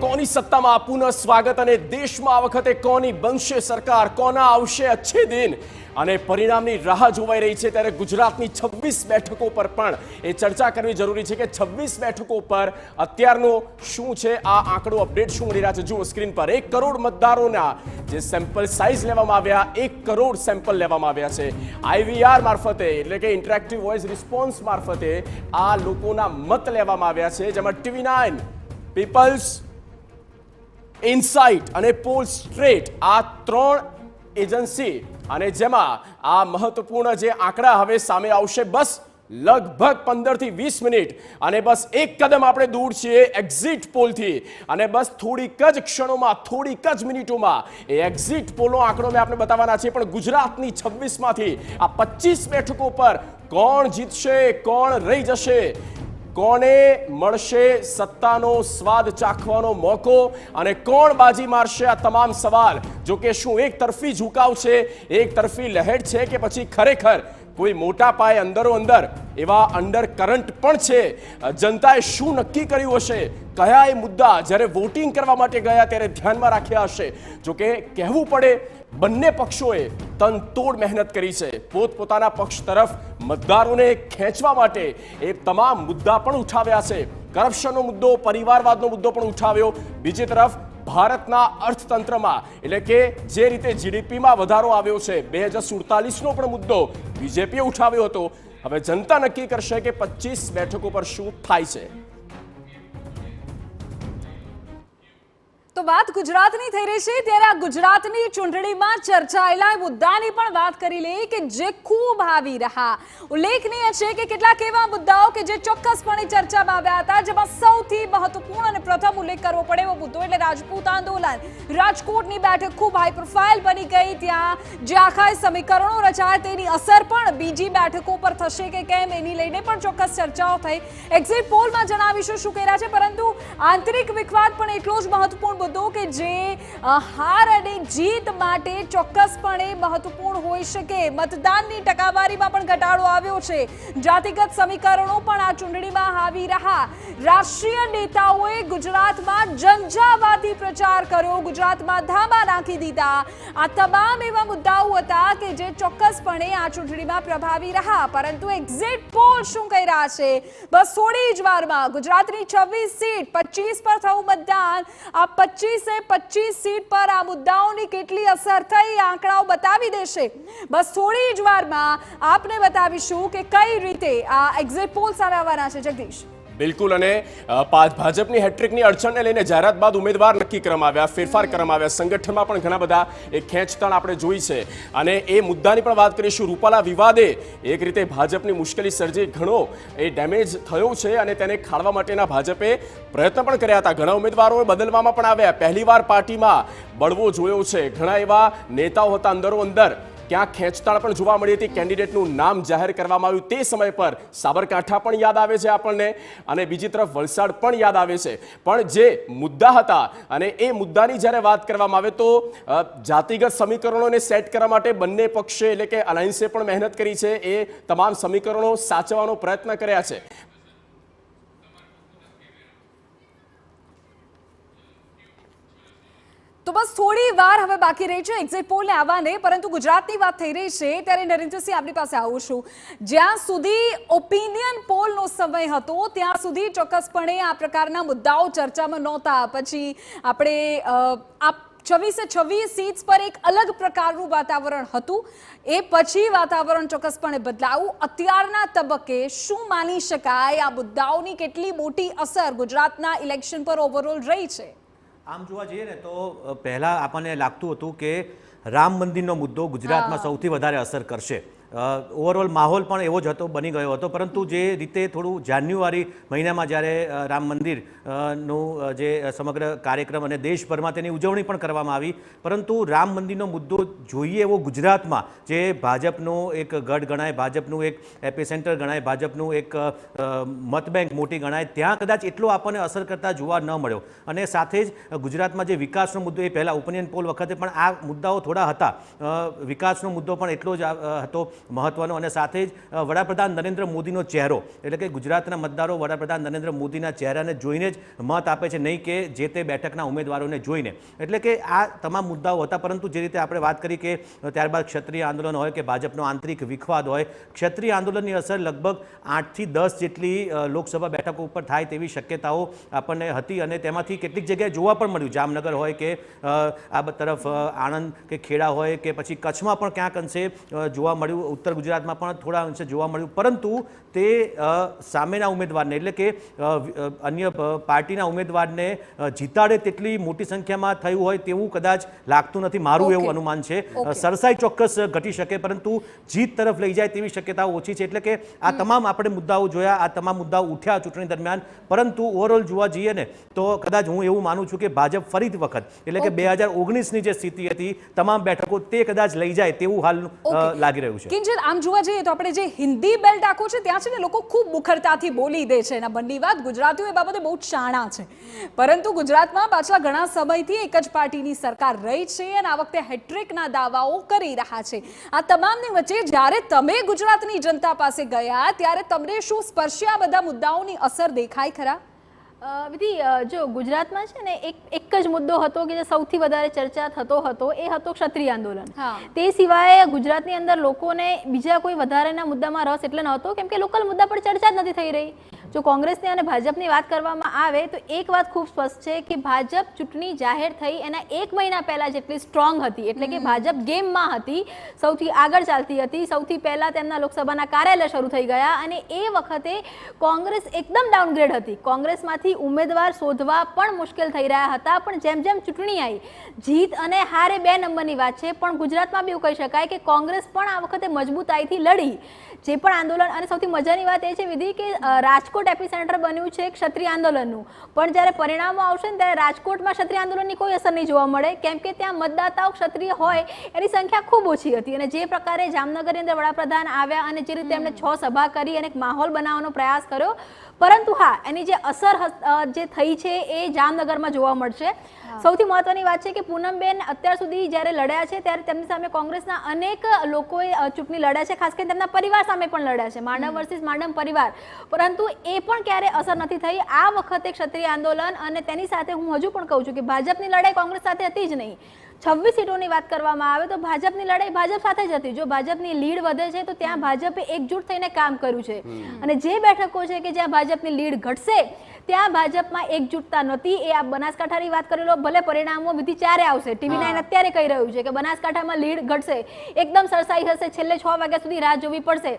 કોની સત્તામાં પુનઃ સ્વાગત અને દેશમાં આ વખતે કોની બનશે સરકાર, કોના આવશે અચ્છે દિન અને પરિણામની રાહ જોવાઈ રહી છે। ત્યારે ગુજરાતની 26 બેઠકો પર પણ એ ચર્ચા કરવી જરૂરી છે કે 26 બેઠકો પર અત્યારનો શું છે આ આંકડો, અપડેટ શું મળી રહ્યા છે। જુઓ સ્ક્રીન પર 1 કરોડ મતદારોના જે સેમ્પલ સાઇઝ લેવામાં આવ્યા, 1 કરોડ સેમ્પલ લેવામાં આવ્યા છે IVR મારફતે, એટલે કે ઇન્ટરેક્ટિવ વોઇસ રિસ્પોન્સ મારફતે આ લોકોના મત લેવામાં આવ્યા છે, જેમાં TV9, પીપલ્સ ઇનસાઇટ અને પોલ સ્ટ્રેટ આ 3 એજન્સી અને જેમાં આ મહત્વપૂર્ણ જે આંકડા હવે સામે આવશે। બસ લગભગ 15 થી 20 મિનિટ અને બસ એક કદમ આપણે દૂર છીએ એક્ઝિટ પોલથી અને બસ થોડીક જ ક્ષણોમાં, થોડીક જ મિનિટોમાં એ એક્ઝિટ પોલનો આંકડો મેં આપણે બતાવવાના છે। પણ ગુજરાતની 26માંથી આ 25 બેઠકો પર કોણ જીતશે, કોણ રહી જશે, કોને મળશે સત્તાનો સ્વાદ ચાખવાનો મોકો અને કોણ બાજી મારશે, આ તમામ સવાલ જો કે શું એક તરફી ઝુકાવ છે, એક તરફી લહેર છે કે પછી ખરેખર કોઈ મોટા પાયે અંદરો અંદર એવા અંડર કરંટ પણ છે। જનતાએ શું નક્કી કર્યું હશે, કયા એ મુદ્દા જ્યારે વોટિંગ કરવા માટે ગયા ત્યારે ધ્યાનમાં રાખ્યા હશે। જો કે કહેવું પડે બંને પક્ષોએ તનતોડ મહેનત કરી છે, પોતપોતાના પક્ષ તરફ મતદારોને ખેંચવા માટે એ તમામ મુદ્દા પણ ઉઠાવ્યા છે। કરપ્શનનો મુદ્દો, પરિવારવાદનો મુદ્દો પણ ઉઠાવ્યો। બીજી તરફ ભારતના અર્થતંત્રમાં એટલે કે જે રીતે જીડીપીમાં વધારો આવ્યો છે 2047નો પણ મુદ્દો બીજેપીએ ઉઠાવ્યો હતો। હવે જનતા નક્કી કરશે કે 25 બેઠકો પર શું થાય છે। તો વાત ગુજરાતની થઈ રહી છે ત્યારે આ ગુજરાતની ચૂંટણીમાં ચર્ચાયેલા મુદ્દાની પણ વાત કરી લઈએ કે જે ખૂબ આવી રહ્યા। ઉલ્લેખનીય છે કે કેટલાક એવા મુદ્દાઓ કે જે ચોક્કસપણે ચર્ચામાં આવ્યા હતા, જેમાં સૌથી મહત્વપૂર્ણ અને પ્રથમ ઉલ્લેખ કરવો પડે એવો મુદ્દો એટલે રાજપૂત આંદોલન। રાજકોટની બેઠક ખૂબ હાઈ પ્રોફાઇલ બની ગઈ, ત્યાં જે આખા સમીકરણો રચાયા તેની અસર પણ બીજી બેઠકો પર થશે કે કેમ એની લઈને પણ ચોક્કસ ચર્ચાઓ થઈ। એક્ઝિટ પોલમાં જણાવીશું શું કહી રહ્યા છે, પરંતુ આંતરિક વિખવાદ પણ એટલો જ મહત્વપૂર્ણ કે જે હાર અને જીત માટે ચોક્કસપણે મહત્વપૂર્ણ હોઈ શકે। મતદાનની ટકાવારીમાં પણ ઘટાડો આવ્યો છે, જાતિગત સમીકરણો પણ આ ચૂંટણીમાં આવી રહ્યા। રાષ્ટ્રીય નેતાઓએ ગુજરાતમાં ઝંઝાવાતી પ્રચાર કર્યો, ગુજરાતમાં ધામા નાખી દીધા। આ તમામ એવા મુદ્દાઓ હતા કે જે ચોક્કસપણે આ ચૂંટણીમાં પ્રભાવી રહ્યા। પરંતુ એક્ઝિટ પોલ શું કહી રહ્યા છે, બસ થોડી જ વારમાં ગુજરાતની 26 સીટ 25 પર થયું મતદાન, આ 25 સીટ પર આ મુદ્દાઓની કેટલી અસર થઈ આંકડાઓ બતાવી દેશે। બસ થોડી જ વારમાં આપને બતાવીશું કે કઈ રીતે આ એક્ઝિટ પોલ સામે આવવાના છે। જગદીશ બિલકુલ, અને ભાજપની હેટ્રિકની અડચણને લઈને જાહેરાત બાદ ઉમેદવાર નક્કી કરવામાં આવ્યા, ફેરફાર કરવામાં આવ્યા, સંગઠનમાં પણ ઘણા બધા એ ખેંચતાણ આપણે જોઈ છે અને એ મુદ્દાની પણ વાત કરીશું। રૂપાલા વિવાદે એક રીતે ભાજપની મુશ્કેલી સર્જી, ઘણો એ ડેમેજ થયો છે અને તેને ખાળવા માટેના ભાજપે પ્રયત્ન પણ કર્યા હતા। ઘણા ઉમેદવારોએ બદલવામાં પણ આવ્યા, પહેલીવાર પાર્ટીમાં બળવો જોયો છે, ઘણા એવા નેતાઓ હતા અંદરો અંદર, ક્યાંક ખેંચતાણ પણ જોવા મળી હતી। કેન્ડિડેટનું નામ જાહેર કરવામાં આવ્યું તે સમય પર સાબરકાંઠા પણ યાદ આવે છે આપણને અને બીજી તરફ વલસાડ પણ યાદ આવે છે। પણ જે મુદ્દા હતા અને એ મુદ્દાની જ્યારે વાત કરવામાં આવે તો જાતિગત સમીકરણોને સેટ કરવા માટે બંને પક્ષે એટલે કે અલાયન્સે પણ મહેનત કરી છે, એ તમામ સમીકરણો સાચવવાનો પ્રયત્ન કર્યા છે। તો બસ થોડી વાર હવે બાકી રહી છે એક્ઝિટ પોલને આવવાને, પરંતુ ગુજરાતની વાત થઈ રહી છે ત્યારે નરેન્દ્રસિંહ આપની પાસે આવું છું। જ્યાં સુધી ઓપિનિયન પોલનો સમય હતો ત્યાં સુધી ચોક્કસપણે આ પ્રકારના મુદ્દાઓ ચર્ચામાં નહોતા। પછી આપણે આ 26 સીટ્સ પર એક અલગ પ્રકારનું વાતાવરણ હતું, એ પછી વાતાવરણ ચોક્કસપણે બદલાવું। અત્યારના તબક્કે શું માની શકાય આ મુદ્દાઓની કેટલી મોટી અસર ગુજરાતના ઇલેક્શન પર ઓવરઓલ રહી છે? આમ જોવા જઈએ ને તો પહેલાં આપણને લાગતું હતું કે રામ મંદિરનો મુદ્દો ગુજરાતમાં સૌથી વધારે અસર કરશે। ઓવરઓલ માહોલ પણ એવો જ હતો, બની ગયો હતો, પરંતુ જે રીતે થોડું જાન્યુઆરી મહિનામાં જ્યારે રામ મંદિરનું જે સમગ્ર કાર્યક્રમ અને દેશભરમાં તેની ઉજવણી પણ કરવામાં આવી, પરંતુ રામ મંદિરનો મુદ્દો જોઈએ એવો ગુજરાતમાં જે ભાજપનો એક ગઢ ગણાય, ભાજપનું એક એપિસેન્ટર ગણાય, ભાજપનું એક મતબેંક મોટી ગણાય, ત્યાં કદાચ એટલો આપણને અસર કરતા જોવા ન મળ્યો। અને સાથે જ ગુજરાતમાં જે વિકાસનો મુદ્દો, એ પહેલાં ઓપિનિયન પોલ વખતે પણ આ મુદ્દાઓ થોડા હતા, વિકાસનો મુદ્દો પણ એટલો જ હતો। મહત્વનો, અને સાથે જ વડાપ્રધાન નરેન્દ્ર મોદીનો ચહેરો, એટલે કે ગુજરાતના મતદારો વડાપ્રધાન નરેન્દ્ર મોદીના ચહેરાને જોઈને જ મત આપે છે, નહીં કે જે તે બેઠકના ઉમેદવારોને જોઈને. એટલે કે આ તમામ મુદ્દાઓ હતા. પરંતુ જે રીતે આપણે વાત કરી કે ત્યારબાદ ક્ષત્રિય આંદોલન હોય કે ભાજપનો આંતરિક વિખવાદ હોય, ક્ષત્રિય આંદોલનની અસર લગભગ 8 થી 10 જેટલી લોકસભા બેઠકો ઉપર થાય તેવી શક્યતાઓ આપણને હતી, અને તેમાંથી કેટલીક જગ્યાએ જોવા પણ મળ્યું. જામનગર હોય કે આ તરફ આણંદ કે ખેડા હોય કે પછી કચ્છમાં પણ ક્યાંક અંશે જોવા મળ્યું, ઉત્તર ગુજરાતમાં પણ થોડા અંશે જોવા મળ્યું. પરંતુ તે સામેના ઉમેદવારને, એટલે કે અન્ય પાર્ટીના ઉમેદવારને જીતાડે તેટલી મોટી સંખ્યામાં થયું હોય તેવું કદાચ લાગતું નથી. મારું એવું અનુમાન છે. સરસાઈ ચોક્કસ ઘટી શકે, પરંતુ જીત તરફ લઈ જાય તેવી શક્યતાઓ ઓછી છે. એટલે કે આ તમામ આપણે મુદ્દાઓ જોયા, આ તમામ મુદ્દાઓ ઉઠ્યા ચૂંટણી દરમિયાન. પરંતુ ઓવરઓલ જોવા જઈએ ને તો કદાચ હું એવું માનું છું કે ભાજપ ફરીથી વખત, એટલે કે 2019ની જે સ્થિતિ હતી તમામ બેઠકો તે કદાચ લઈ જાય તેવું હાલ લાગી રહ્યું છે. કિંજલ, આમ જોવા જઈએ તો આપણે જે હિન્દી બેલ્ટ આખો છે ત્યાં છે ને લોકો ખૂબ મુખરતાથી બોલી દે છે. એના બંને વાત ગુજરાતીઓ એ બાબતે બહુ શાણા છે. પરંતુ ગુજરાતમાં પાછલા ઘણા સમયથી એક જ પાર્ટીની સરકાર રહી છે અને આ વખતે હેટ્રિકના દાવાઓ કરી રહ્યા છે. આ તમામની વચ્ચે જ્યારે તમે ગુજરાતની જનતા પાસે ગયા ત્યારે તમને શું સ્પર્શ્યા બધા મુદ્દાઓની અસર દેખાય ખરા? વિધિ, જો ગુજરાતમાં છે ને એક જ મુદ્દો હતો કે જે સૌથી વધારે ચર્ચા થતો હતો, એ હતો ક્ષત્રિય આંદોલન. તે સિવાય ગુજરાતની અંદર લોકોને બીજા કોઈ વધારેના મુદ્દામાં રસ એટલે નહોતો, કેમ કે લોકલ મુદ્દા પર ચર્ચા જ નથી થઈ રહી. જો કોંગ્રેસની અને ભાજપની વાત કરવામાં આવે તો એક વાત ખૂબ સ્પષ્ટ છે કે ભાજપ ચૂંટણી જાહેર થઈ એના 1 મહિના પહેલા જેટલી સ્ટ્રોંગ હતી, એટલે કે ભાજપ ગેમમાં હતી, સૌથી આગળ ચાલતી હતી. સૌથી પહેલા તેમના લોકસભાના કાર્યાલય શરૂ થઈ ગયા, અને એ વખતે કોંગ્રેસ એકદમ ડાઉનગ્રેડ હતી. કોંગ્રેસમાંથી ઉમેદવાર શોધવા પણ મુશ્કેલ થઈ રહ્યા હતા. પણ જેમ જેમ ચૂંટણી આવી, જીત અને હારે 2 નંબરની વાત છે, પણ ગુજરાતમાં બી એવું કહી શકાય કે કોંગ્રેસ પણ આ વખતે મજબૂતાઈથી લડી જે પણ આંદોલન. અને સૌથી મજાની વાત એ છે વિધિ કે રાજકોટ એપિસેન્ટર બન્યું છે ક્ષત્રિય આંદોલનનું, પણ જ્યારે પરિણામો આવશે ને ત્યારે રાજકોટમાં ક્ષત્રિય આંદોલનની કોઈ અસર નહીં જોવા મળે, કેમ કે ત્યાં મતદાતાઓ ક્ષત્રિય હોય એની સંખ્યા ખૂબ ઓછી હતી. અને જે પ્રકારે જામનગરની અંદર વડાપ્રધાન આવ્યા અને જે રીતે એમણે 6 સભા કરી અને એક માહોલ બનાવવાનો પ્રયાસ કર્યો, પરંતુ હા, એની જે અસર જે થઈ છે એ જામનગરમાં જોવા મળશે. સૌથી મહત્વની વાત છે કે પૂનમબેન અત્યાર સુધી જ્યારે લડ્યા છે ત્યારે તેમની સામે કોંગ્રેસના અનેક લોકોએ ચૂંટણી લડ્યા છે, ખાસ કરીને તેમના પરિવાર સામે પણ લડ્યા છે, માંડમ વર્સિસ માંડમ પરિવાર, પરંતુ એ પણ ક્યારે અસર નથી થઈ. આ વખતે ક્ષત્રિય આંદોલન, અને તેની સાથે હું હજુ પણ કહું છું કે ભાજપની લડાઈ કોંગ્રેસ સાથે હતી જ નહીં. 26 સીટોની વાત કરવામાં આવે તો ભાજપની લડાઈ ભાજપ સાથે જ હતી. જો ભાજપની લીડ વધે છે તો ત્યાં ભાજપે એકજૂટ થઈને કામ કર્યું છે, અને જે બેઠકો છે કે જ્યાં ભાજપની લીડ ઘટશે ત્યાં ભાજપમાં એકજૂટતા નથી. એ આ બનાસકાંઠાની વાત કરી લો, ભલે પરિણામો વિધિ 4 આવશે, TV9 અત્યારે કહી રહ્યું છે કે બનાસકાંઠામાં લીડ ઘટશે, એકદમ સરસાઈ હશે, છેલ્લે 6 વાગ્યા સુધી રાહ જોવી પડશે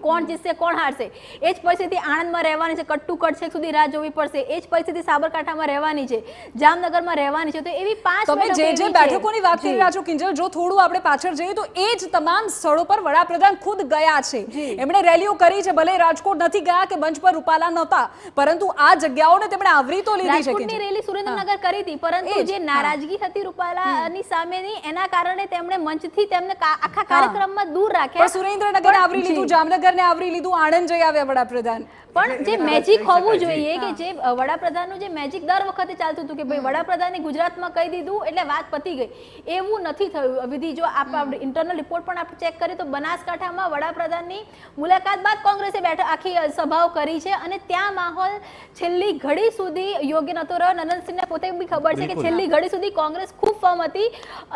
કોણ જીતશે કોણ હારશે. એ જ પરિસ્થિતિ આણંદમાં રહેવાની છે, કટ ટુ કટ છેક સુધી રાહ જોવી પડશે. એ જ પરિસ્થિતિ સાબરકાંઠામાં રહેવાની છે, જામનગરમાં રહેવાની છે. તો એવી 5 તમે જે બેઠકોની વાત કરી રહ્યા છો કિંજલ, જો થોડું આપણે પાછળ જઈએ તો એ જ તમામ સ્થળો પર વડાપ્રધાન ખુદ ગયા છે. એમણે રેલીઓ કરી છે, ભલે રાજકોટ નથી ગયા કે મંચ પર રૂપાલા નહોતા, પરંતુ આ જગ્યાઓને તેમણે આવરી તો લીધી છે. રાજકોટની રેલી સુરેન્દ્રનગર કરી હતી, પરંતુ જે નારાજગી હતી રૂપાલાની સામેની, એના કારણે તેમણે મંચથી તેમને આખા કાર્યક્રમમાં દૂર રાખ્યા. સુરેન્દ્રનગર આવરી લીધું, જામનગર ને આવરી લીધું, આણંદ જઈ આવ્યા વડાપ્રધાન. પણ જે મેજિક હોવું જોઈએ કે જે વડાપ્રધાનનું જે મેજિક દર વખતે ચાલતું હતું કે ભાઈ વડાપ્રધાને ગુજરાતમાં કહી દીધું એટલે વાત પતી ગઈ, એવું નથી થયું. વિધિ, જો આપણે ઇન્ટરનલ રિપોર્ટ પણ આપણે ચેક કરીએ તો બનાસકાંઠામાં વડાપ્રધાનની મુલાકાત બાદ કોંગ્રેસે આખી સભાઓ કરી છે, અને ત્યાં માહોલ છેલ્લી ઘડી સુધી યોગ્ય નતો રહ્યો. નંદનસિંહને પોતે બી ખબર છે કે છેલ્લી ઘડી સુધી કોંગ્રેસ ખૂબ ફર્મ હતી,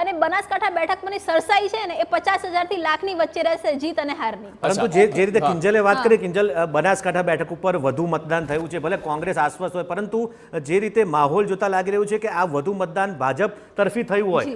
અને બનાસકાંઠા બેઠકમાંની સરસાઈ છે ને એ 50,000 થી લાખની વચ્ચે રહેશે જીત અને હારની. પરંતુ જે રીતે કિંજલે વાત કરી, કિંજલ, બનાસકાંઠા બેઠક ઉપર વધુ મતદાન થયું છે, ભલે કોંગ્રેસ આસપાસ હોય, પરંતુ જે રીતે માહોલ જોતા લાગી રહ્યું છે કે આ વધુ મતદાન ભાજપ તરફી થયું હોય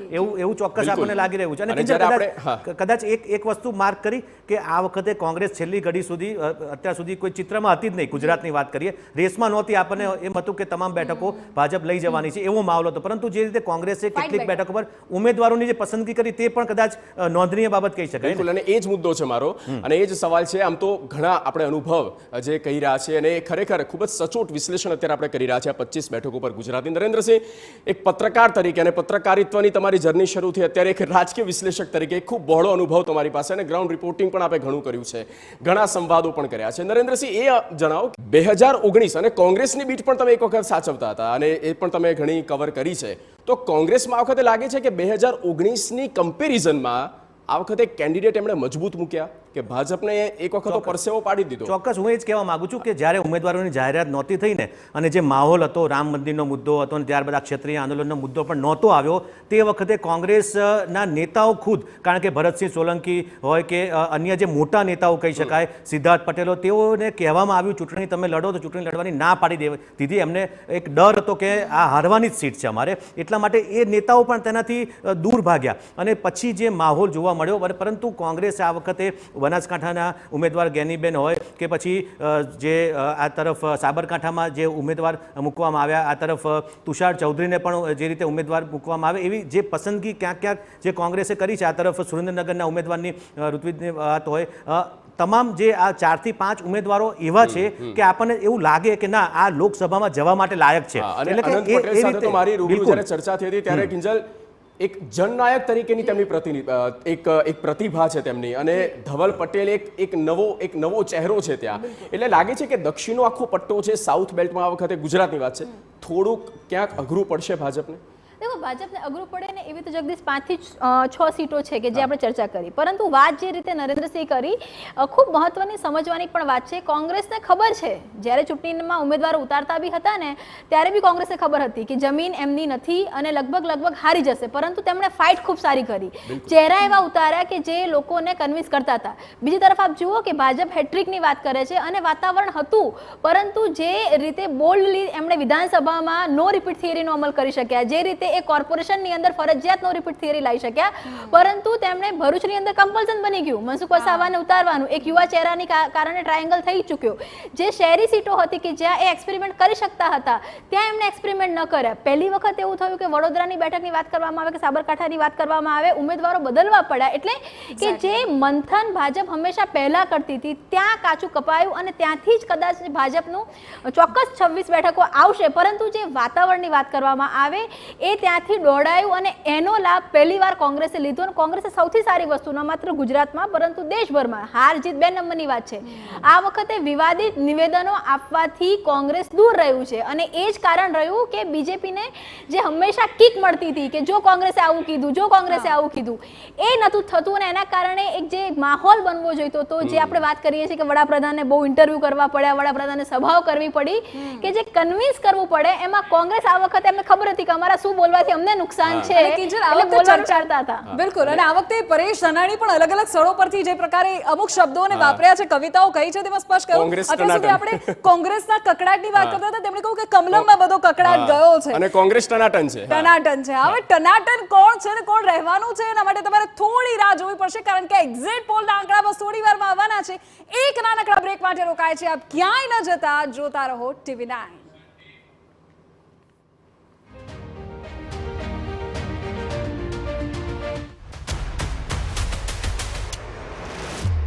એવું ચોક્કસ આપણને લાગી રહ્યું છે. અને કિંજલ, કદાચ એક વસ્તુ માર્ક કરી કે આ વખતે કોંગ્રેસ છેલ્લી ઘડી સુધી અત્યાર સુધી કોઈ ચિત્રમાં હતી જ નહીં. ગુજરાતની વાત કરીએ, રેસમાં નહોતી, આપણને એમ હતું કે તમામ બેઠકો ભાજપ લઈ જવાની છે એવો માહોલ હતો. પરંતુ જે રીતે કોંગ્રેસે કેટલીક બેઠકો પર ઉમેદવારોની જે પસંદગી કરી તે પણ કદાચ નોંધનીય બાબત કહી શકાય. અને એ જ મુદ્દો છે મારો, અને એ જ સવાલ છે. આમ તો ઘણા આપણે અનુભવ જે કહી રહ્યા છે, અને ખરેખર ખૂબ જ સચોટ વિશ્લેષણ અત્યારે આપણે કરી રહ્યા છે 25 બેઠકો પર ગુજરાતની. નરેન્દ્રસિંહ, એક પત્રકાર તરીકે અને પત્રકારિત્વની તમારી જર્ની શરૂ થઈ, અત્યારે એક રાજકીય વિશ્લેષક તરીકે ખૂબ બહોળો અનુભવ તમારી પાસે, અને ગ્રાઉન્ડ રિપોર્ટિંગ પણ આપણે ઘણું કર્યું છે, ઘણા સંવાદો પણ કર્યા છે. નરેન્દ્રસિંહ, એ જણાવો, 2019 અને કોંગ્રેસની બીટ પણ તમે એક વખત સાચવતા હતા, અને એ પણ તમે ઘણી કવર કરી છે, તો કોંગ્રેસમાં આ વખતે લાગે છે કે 2019ની કમ્પેરિઝનમાં આ વખતે કેન્ડિડેટ એમણે મજબૂત મૂક્યા કે ભાજપને એક વખત તો પરસેવો પાડી દીધો? ચોક્કસ હું એ જ કહેવા માંગુ છું કે જ્યારે ઉમેદવારોની જાહેરાત નહોતી થઈને અને જે માહોલ હતો, રામ મંદિરનો મુદ્દો હતો અને ત્યારબાદ આ ક્ષત્રિય આંદોલનનો મુદ્દો પણ નહોતો આવ્યો, તે વખતે કોંગ્રેસના નેતાઓ ખુદ, કારણ કે ભરતસિંહ સોલંકી હોય કે અન્ય જે મોટા નેતાઓ કહી શકાય, સિદ્ધાર્થ પટેલો, તેઓને કહેવામાં આવ્યું ચૂંટણી તમે લડો તો ચૂંટણી લડવાની ના પાડી દીધી. એમને એક ડર હતો કે આ હારવાની જ સીટ છે અમારે, એટલા માટે એ નેતાઓ પણ તેનાથી દૂર ભાગ્યા અને પછી જે માહોલ જોવા મળ્યો. પરંતુ કોંગ્રેસે આ વખતે બનાસકાંઠાના ઉમેદવાર જ્ઞાનીબેન હોય કે પછી જે આ તરફ સાબરકાંઠામાં જે ઉમેદવાર મૂકવામાં આવ્યા, આ તરફ તુષાર ચૌધરીને પણ જે રીતે ઉમેદવાર મૂકવામાં આવે, એવી જે પસંદગી ક્યાંક ક્યાંક જે કોંગ્રેસે કરી છે, આ તરફ સુરેન્દ્રનગરના ઉમેદવારની ઋત્વિજની વાત હોય, તમામ જે આ 4 થી 5 ઉમેદવારો એવા છે કે આપણને એવું લાગે કે ના આ લોકસભામાં જવા માટે લાયક છે. અને અનંત પટેલ સાથે તો મારી રૂબરૂ જ્યારે ચર્ચા થઈ હતી ત્યારે કિંજલ એક જનનાયક તરીકેની તેમની એક પ્રતિભા છે તેમની, અને ધવલ પટેલ એક નવો ચહેરો છે ત્યાં. એટલે લાગે છે કે દક્ષિણનો આખો પટ્ટો છે, સાઉથ બેલ્ટમાં આ વખતે ગુજરાતની વાત છે, થોડુંક ક્યાંક અઘરું પડશે ભાજપને. देखो भाजपने अघरू पड़े ने एवी तो जगदीश 5 થી 6 સીટો છે કે જે આપણે ચર્ચા કરી, પરંતુ વાત જે રીતે નરેન્દ્રસિંહ કરી ખૂબ મહત્વની સમજવાની પણ વાત છે. કોંગ્રેસને ખબર છે, જ્યારે ચૂંટણીમાં ઉમેદવારો ઉતારતા બી હતા ને ત્યારે બી કોંગ્રેસને ખબર હતી કે જમીન એમની નથી અને લગભગ હારી જશે, પરંતુ તેમણે ફાઇટ ખૂબ સારી કરી, ચહેરા એવા ઉતાર્યા કે જે લોકોને કન્વિન્સ કરતા હતા. બીજી તરફ આપ જુઓ કે ભાજપ હેટ્રિકની વાત કરે છે અને વાતાવરણ હતું, પરંતુ જે રીતે બોલ્ડલી એમણે વિધાનસભામાં નો રિપીટ થિયરીનો અમલ કરી શક્યા, જે રીતે એ કોર્પોરેશનની અંદર ફરજિયાત નો રિપીટ થિયરી લાવી શક્યા, પરંતુ તેમણે ભરૂચની અંદર કમ્પલ્સન બની ગયું મનસુખ વસાવાને ઉતારવાનું, એક યુવા ચહેરાની કારણે ટ્રાયેંગલ થઈ ચૂક્યો. જે શહેરી સીટો હતી કે જ્યાં એ એક્સપેરિમેન્ટ કરી શકતા હતા ત્યાં એમણે એક્સપેરિમેન્ટ ન કર્યા. પહેલી વખત એવું થયું કે વડોદરાની બેઠકની વાત કરવામાં આવે કે સાબરકાંઠાની વાત કરવામાં આવે, ઉમેદવારો બદલવા પડ્યા. એટલે કે જે મંથન ભાજપ હંમેશા પહેલા કરતી હતી ત્યાં કાચું કપાયું અને ત્યાંથી જ કદાચ ભાજપનું ચોક્કસ 26 બેઠકો આવશે, પરંતુ જે વાતાવરણની વાત કરવામાં આવે એ ત્યાંથી દોડાયું અને એનો લાભ પહેલીવાર કોંગ્રેસે લીધો. અને કોંગ્રેસે સૌથી સારી વસ્તુ ન માત્ર ગુજરાતમાં પરંતુ દેશભરમાં, હાર જીત 2 નંબરની વાત છે, આ વખતે વિવાદિત નિવેદનો આપવાથી કોંગ્રેસ દૂર રહ્યું છે. અને એ જ કારણ રહ્યું કે બીજેપીને જે હંમેશા કિક મળતી હતી કે જો કોંગ્રેસે આવું કીધું, જો કોંગ્રેસે આવું કીધું, એ નહોતું થતું. અને એના કારણે એક જે માહોલ બનવો જોઈતો હતો, જે આપણે વાત કરીએ છીએ કે વડાપ્રધાનને બહુ ઇન્ટરવ્યૂ કરવા પડ્યા, વડાપ્રધાનને સભાઓ કરવી પડી, કે જે કન્વિન્સ કરવું પડે, એમાં કોંગ્રેસ આ વખતે એમને ખબર હતી કે અમારા શું બોલવાથી અમને નુકસાન છે એટલે બોલવાનું ટાળતા હતા. બિલકુલ. અને આ વખતે પરેશ ધાનાણી પણ અલગ અલગ સ્થળો પરથી જે પ્રકારે અમુક શબ્દોને વાપર્યા છે, કવિતાઓ કહી છે, તેમાં સ્પષ્ટ કર્યું. અત્યાર સુધી આપણે કોંગ્રેસના કકડાટની વાત કરતા હતા, તેમણે કહ્યું કે કમલમમાં બધો કકડાટ ગયો છે અને કોંગ્રેસ ટનાટન છે. ટનાટન છે. હવે ટનાટન કોણ છે ને કોણ રહેવાનું છે એના માટે તમારે થોડી રાહ જોવી પડશે, કારણ કે એક્ઝિટ પોલના આંકડા બસ થોડી વારમાં આવવાના છે. એક નાનકડા બ્રેક માટે રોકાય છે. આપ ક્યાંય ન જતા, જોતા રહો TV9.